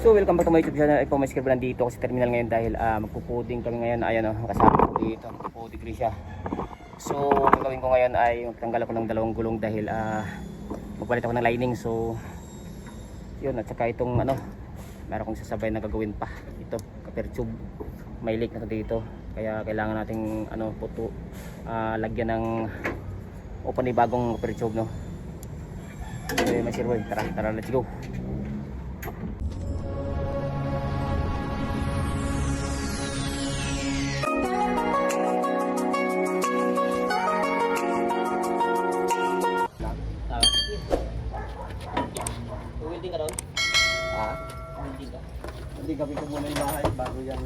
So welcome back to my YouTube channel. Ay po, may scribe nandito kasi terminal ngayon dahil magpupuding kami ngayon. Ayan o, kasama ko dito, magpupuding rin siya. So ang gawin ko ngayon ay magtanggal ako ng dalawang gulong dahil magpalit ako ng lining. So yun, at saka itong meron kong sasabay na gagawin pa. Ito, copper tube. May leak na dito. Kaya kailangan nating lagyan ng o panibagong copper tube, no. So may sirboy, tara, let's go. Welding ka doon? Ha? Welding ka? Hindi, gabi ko muna yung bahay bago yan.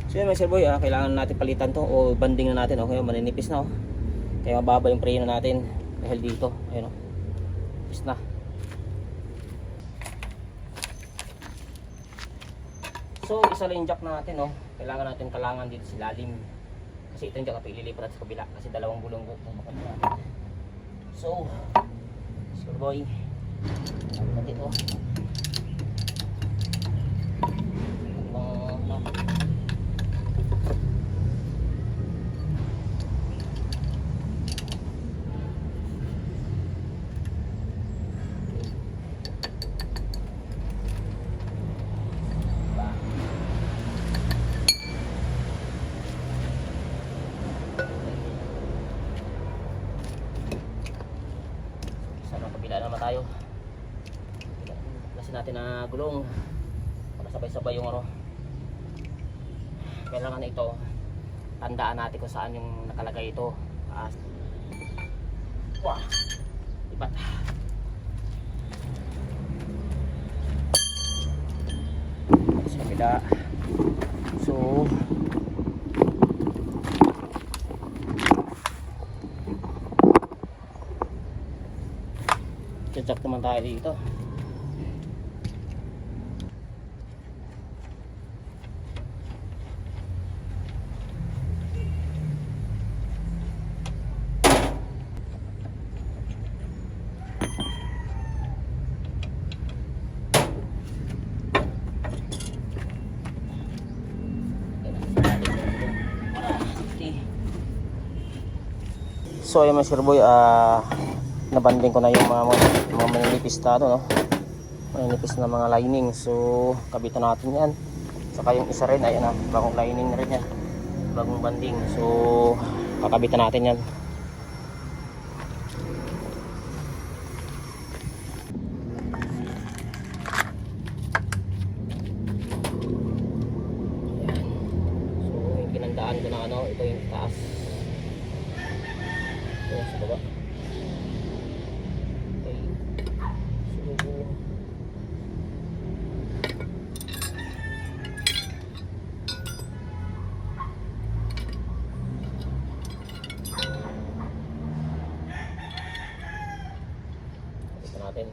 So yun mga sir boy, kailangan natin palitan to o banding na natin, okay, maninipis na, kaya mababa yung preno natin dahil dito, ayun, nipis na. So isa lang yung jack natin, kailangan natin kalangan dito sa lalim kasi ito yung jack na ililipat sa kabila kasi dalawang gulong natin. So sir boy, natin ito naman tayo. Klasin natin na gulong para sabay-sabay yung kailangan ito tandaan natin kung saan yung nakalagay ito. Wah, ibat. Sa kabila. So check naman tayo dito. So ayun mga sir boy, nabanding ko na yung mga maninipis na maninipis na mga lining. So kabitan natin yan, saka yung isa rin, ayan bagong lining na rin yan, bagong banding. So kakabitan natin yan. Ayan. So yung pinandaan ko na ito yung taas, ito sa baba. Natin.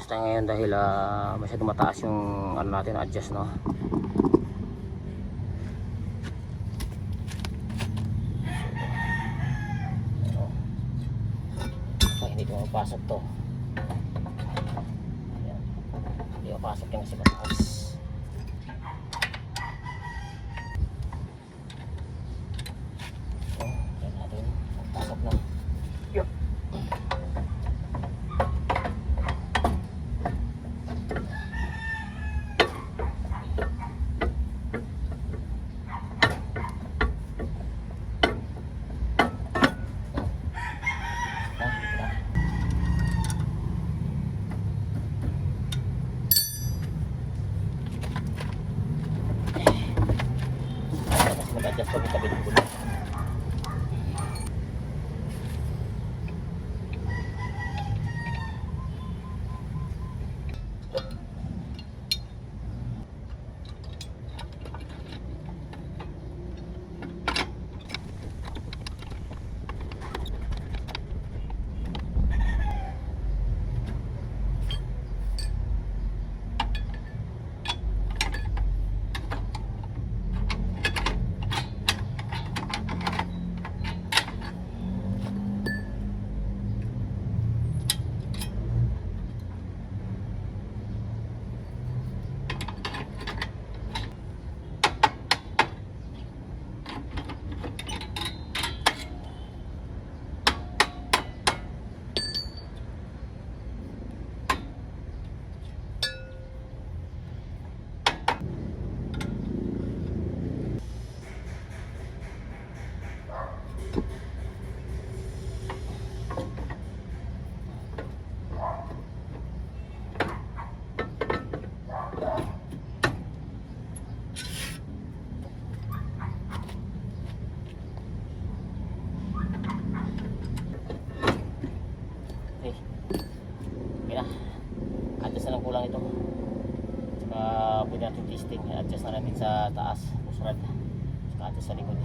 adjust tayo ngayon dahil masyadong mataas yung ano natin, adjust, no. Ay, hindi ko mapasok to. Ayan. Hindi mapasok yan kasi mataas. Ayan natin, pasok na. Yup. Mag-adjust ko sa bilang gulo. Okay na, adjust na lang kulang ito, saka pwede natin testing, adjust na natin sa taas, pusrad, saka adjust sa likod.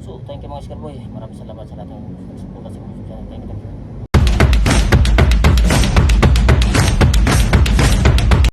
So thank you mga Scarboy, maraming salamat sa lahat ng suporta sa mga channel. Thank you.